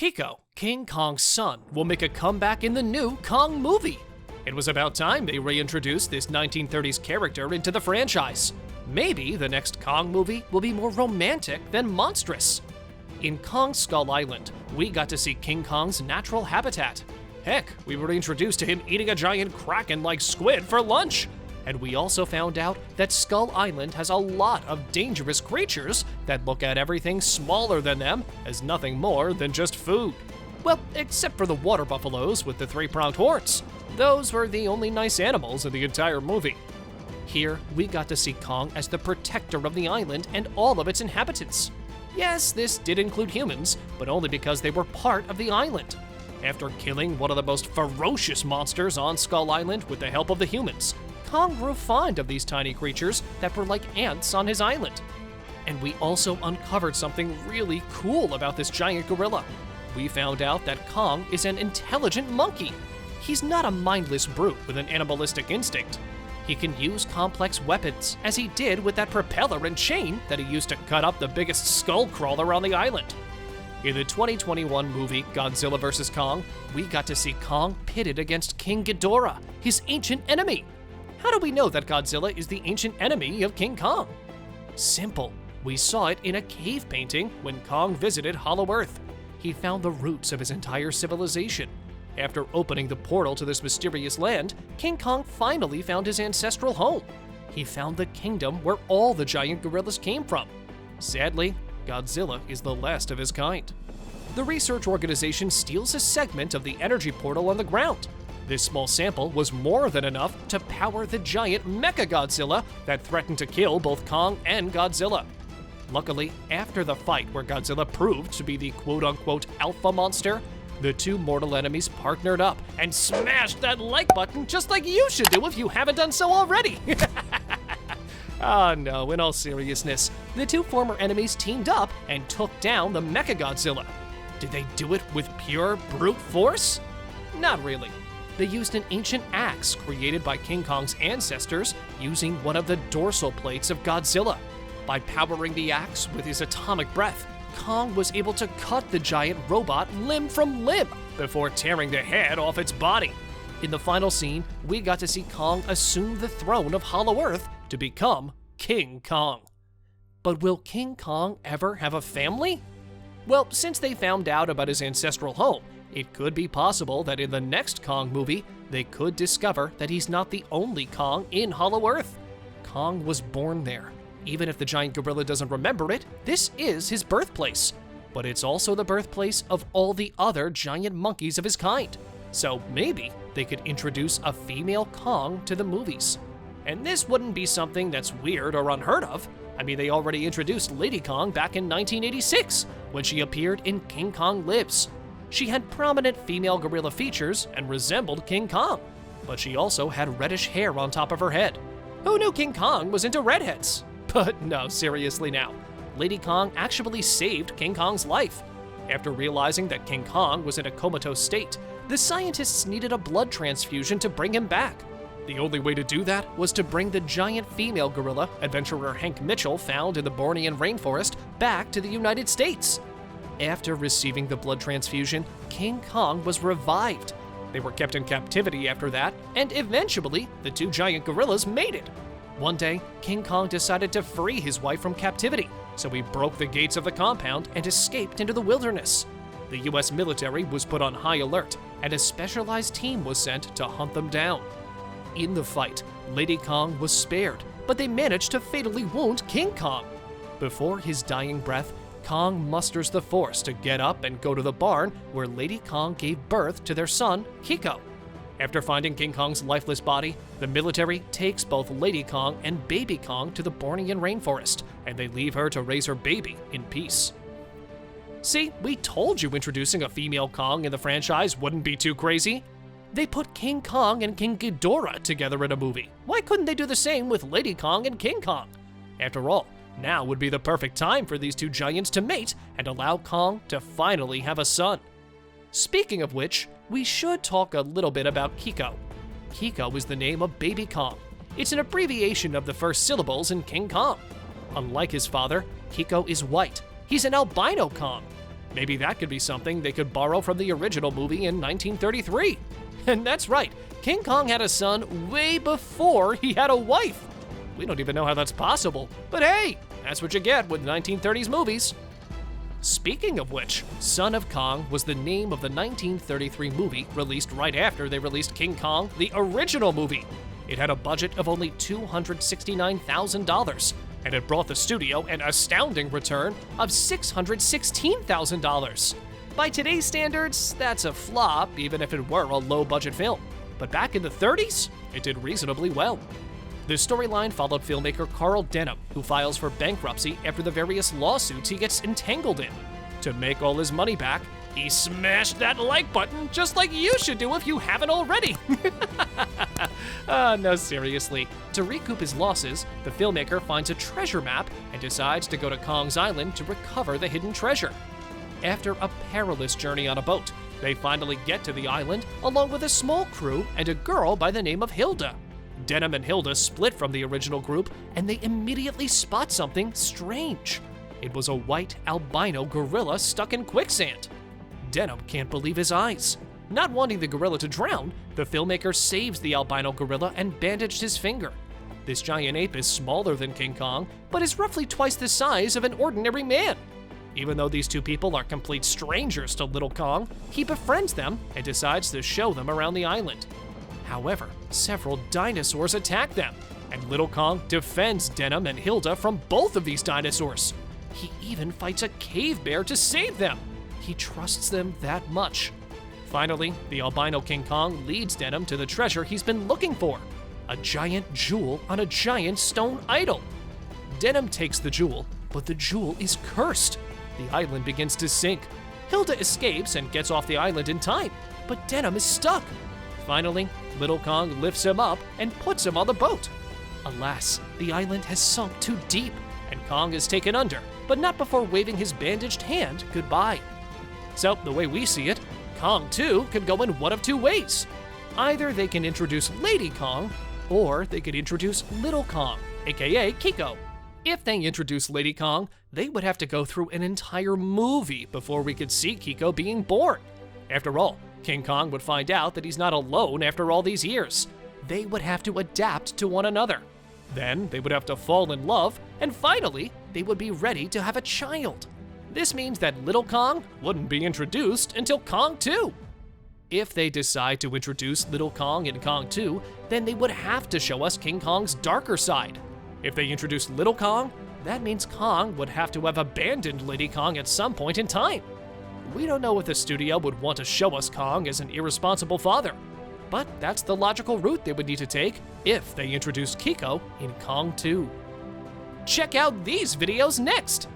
Kiko, King Kong's son, will make a comeback in the new Kong movie. It was about time they reintroduced this 1930s character into the franchise. Maybe the next Kong movie will be more romantic than monstrous. In Kong Skull Island, we got to see King Kong's natural habitat. Heck, we were introduced to him eating a giant kraken-like squid for lunch. And we also found out that Skull Island has a lot of dangerous creatures that look at everything smaller than them as nothing more than just food. Well, except for the water buffaloes with the three-pronged horns. Those were the only nice animals in the entire movie. Here, we got to see Kong as the protector of the island and all of its inhabitants. Yes, this did include humans, but only because they were part of the island. After killing one of the most ferocious monsters on Skull Island with the help of the humans, Kong grew fond of these tiny creatures that were like ants on his island. And we also uncovered something really cool about this giant gorilla. We found out that Kong is an intelligent monkey. He's not a mindless brute with an animalistic instinct. He can use complex weapons, as he did with that propeller and chain that he used to cut up the biggest skull crawler on the island. In the 2021 movie Godzilla vs. Kong, we got to see Kong pitted against King Ghidorah, his ancient enemy. How do we know that Godzilla is the ancient enemy of King Kong? Simple. We saw it in a cave painting when Kong visited Hollow Earth. He found the roots of his entire civilization. After opening the portal to this mysterious land, King Kong finally found his ancestral home. He found the kingdom where all the giant gorillas came from. Sadly, Godzilla is the last of his kind. The research organization steals a segment of the energy portal on the ground. This small sample was more than enough to power the giant Mechagodzilla that threatened to kill both Kong and Godzilla. Luckily, after the fight where Godzilla proved to be the quote-unquote alpha monster, the two mortal enemies partnered up and smashed that like button just like you should do if you haven't done so already. Oh no, in all seriousness, the two former enemies teamed up and took down the Mechagodzilla. Did they do it with pure brute force? Not really. They used an ancient axe created by King Kong's ancestors using one of the dorsal plates of Godzilla. By powering the axe with his atomic breath, Kong was able to cut the giant robot limb from limb before tearing the head off its body. In the final scene, we got to see Kong assume the throne of Hollow Earth to become King Kong. But will King Kong ever have a family? Well, since they found out about his ancestral home, it could be possible that in the next Kong movie, they could discover that he's not the only Kong in Hollow Earth. Kong was born there. Even if the giant gorilla doesn't remember it, this is his birthplace. But it's also the birthplace of all the other giant monkeys of his kind. So maybe they could introduce a female Kong to the movies. And this wouldn't be something that's weird or unheard of. I mean, they already introduced Lady Kong back in 1986, when she appeared in King Kong Lives. She had prominent female gorilla features and resembled King Kong, but she also had reddish hair on top of her head. Who knew King Kong was into redheads? But no, seriously now, Lady Kong actually saved King Kong's life. After realizing that King Kong was in a comatose state, the scientists needed a blood transfusion to bring him back. The only way to do that was to bring the giant female gorilla adventurer Hank Mitchell found in the Bornean rainforest back to the United States. After receiving the blood transfusion, King Kong was revived. They were kept in captivity after that, and eventually, the two giant gorillas mated. One day, King Kong decided to free his wife from captivity, so he broke the gates of the compound and escaped into the wilderness. The US military was put on high alert, and a specialized team was sent to hunt them down. In the fight, Lady Kong was spared, but they managed to fatally wound King Kong. Before his dying breath, Kong musters the force to get up and go to the barn where Lady Kong gave birth to their son, Kiko. After finding King Kong's lifeless body, the military takes both Lady Kong and Baby Kong to the Bornean rainforest, and they leave her to raise her baby in peace. See, we told you introducing a female Kong in the franchise wouldn't be too crazy. They put King Kong and King Ghidorah together in a movie. Why couldn't they do the same with Lady Kong and King Kong? After all, now would be the perfect time for these two giants to mate and allow Kong to finally have a son. Speaking of which, we should talk a little bit about Kiko. Kiko is the name of Baby Kong. It's an abbreviation of the first syllables in King Kong. Unlike his father, Kiko is white. He's an albino Kong. Maybe that could be something they could borrow from the original movie in 1933. And that's right, King Kong had a son way before he had a wife. We don't even know how that's possible, but hey, that's what you get with 1930s movies. Speaking of which, Son of Kong was the name of the 1933 movie released right after they released King Kong, the original movie. It had a budget of only $269,000, and it brought the studio an astounding return of $616,000. By today's standards, that's a flop, even if it were a low-budget film. But back in the 30s, it did reasonably well. The storyline followed filmmaker Carl Denham, who files for bankruptcy after the various lawsuits he gets entangled in. To make all his money back, he smashed that like button just like you should do if you haven't already. No, seriously. To recoup his losses, the filmmaker finds a treasure map and decides to go to Kong's Island to recover the hidden treasure. After a perilous journey on a boat, they finally get to the island along with a small crew and a girl by the name of Hilda. Denham and Hilda split from the original group, and they immediately spot something strange. It was a white albino gorilla stuck in quicksand. Denham can't believe his eyes. Not wanting the gorilla to drown, the filmmaker saves the albino gorilla and bandaged his finger. This giant ape is smaller than King Kong, but is roughly twice the size of an ordinary man. Even though these two people are complete strangers to Little Kong, he befriends them and decides to show them around the island. However, several dinosaurs attack them, and Little Kong defends Denham and Hilda from both of these dinosaurs. He even fights a cave bear to save them. He trusts them that much. Finally, the albino King Kong leads Denham to the treasure he's been looking for, a giant jewel on a giant stone idol. Denham takes the jewel, but the jewel is cursed. The island begins to sink. Hilda escapes and gets off the island in time, but Denham is stuck. Finally, Little Kong lifts him up and puts him on the boat. Alas, the island has sunk too deep, and Kong is taken under, but not before waving his bandaged hand goodbye. So, the way we see it, Kong 2 could go in one of two ways. Either they can introduce Lady Kong, or they could introduce Little Kong, aka Kiko. If they introduce Lady Kong, they would have to go through an entire movie before we could see Kiko being born. After all, King Kong would find out that he's not alone after all these years. They would have to adapt to one another. Then they would have to fall in love, and finally, they would be ready to have a child. This means that Little Kong wouldn't be introduced until Kong 2. If they decide to introduce Little Kong in Kong 2, then they would have to show us King Kong's darker side. If they introduce Little Kong, that means Kong would have to have abandoned Lady Kong at some point in time. We don't know if the studio would want to show us Kong as an irresponsible father, but that's the logical route they would need to take if they introduce Kiko in Kong 2. Check out these videos next!